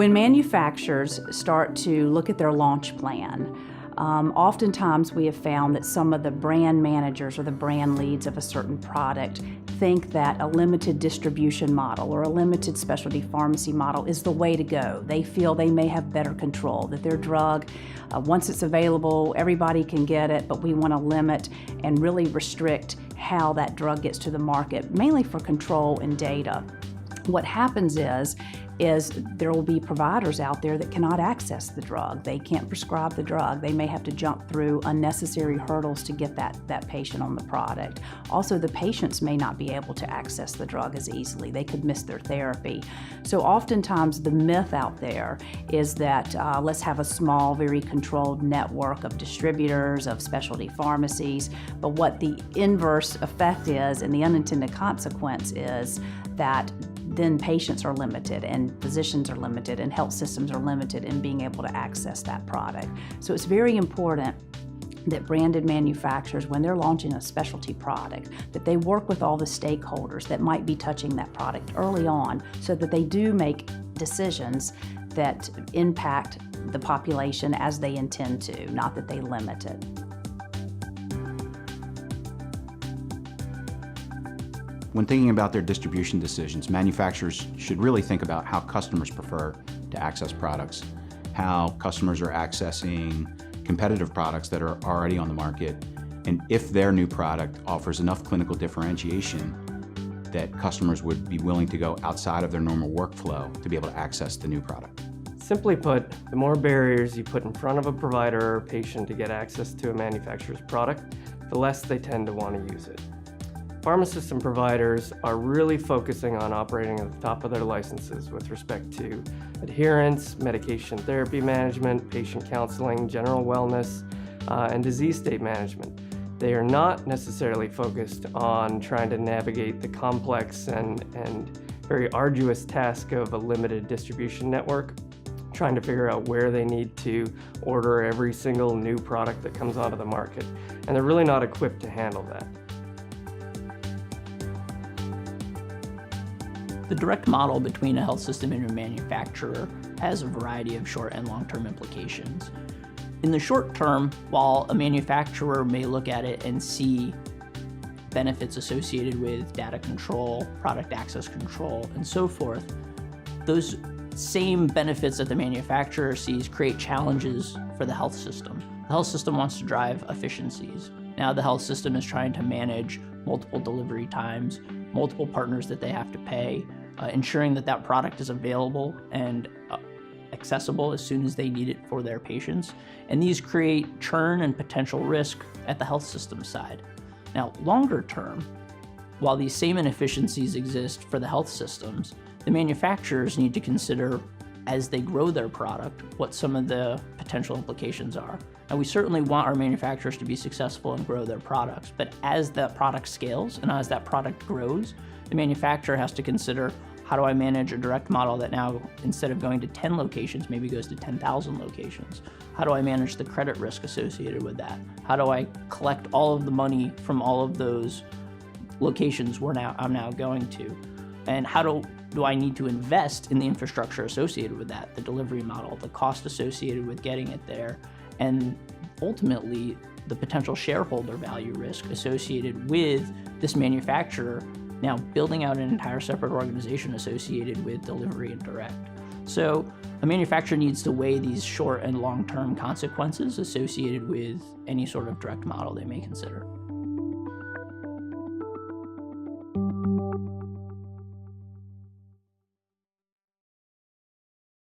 When manufacturers start to look at their launch plan, oftentimes we have found that some of the brand managers or the brand leads of a certain product think that a limited distribution model or a limited specialty pharmacy model is the way to go. They feel they may have better control, that their drug, once it's available, everybody can get it, but we want to limit and really restrict how that drug gets to the market, mainly for control and data. What happens is there will be providers out there that cannot access the drug. They can't prescribe the drug. They may have to jump through unnecessary hurdles to get that patient on the product. Also, the patients may not be able to access the drug as easily. They could miss their therapy. So oftentimes the myth out there is that let's have a small, very controlled network of distributors, of specialty pharmacies. But what the inverse effect is, and the unintended consequence is, that then patients are limited and physicians are limited and health systems are limited in being able to access that product. So it's very important that branded manufacturers, when they're launching a specialty product, that they work with all the stakeholders that might be touching that product early on so that they do make decisions that impact the population as they intend to, not that they limit it. When thinking about their distribution decisions, manufacturers should really think about how customers prefer to access products, how customers are accessing competitive products that are already on the market, and if their new product offers enough clinical differentiation that customers would be willing to go outside of their normal workflow to be able to access the new product. Simply put, the more barriers you put in front of a provider or patient to get access to a manufacturer's product, the less they tend to want to use it. Pharmacists and providers are really focusing on operating at the top of their licenses with respect to adherence, medication therapy management, patient counseling, general wellness, and disease state management. They are not necessarily focused on trying to navigate the complex and very arduous task of a limited distribution network, trying to figure out where they need to order every single new product that comes onto the market. And they're really not equipped to handle that. The direct model between a health system and a manufacturer has a variety of short and long-term implications. In the short term, while a manufacturer may look at it and see benefits associated with data control, product access control, and so forth, those same benefits that the manufacturer sees create challenges for the health system. The health system wants to drive efficiencies. Now the health system is trying to manage multiple delivery times, multiple partners that they have to pay, ensuring that that product is available and accessible as soon as they need it for their patients. And these create churn and potential risk at the health system side. Now, longer term, while these same inefficiencies exist for the health systems, the manufacturers need to consider, as they grow their product, what some of the potential implications are. And we certainly want our manufacturers to be successful and grow their products, but as that product scales and as that product grows, the manufacturer has to consider, how do I manage a direct model that now, instead of going to 10 locations, maybe goes to 10,000 locations? How do I manage the credit risk associated with that? How do I collect all of the money from all of those locations I'm now going to? And how do I need to invest in the infrastructure associated with that, the delivery model, the cost associated with getting it there, and ultimately the potential shareholder value risk associated with this manufacturer now building out an entire separate organization associated with delivery and direct. So a manufacturer needs to weigh these short and long-term consequences associated with any sort of direct model they may consider.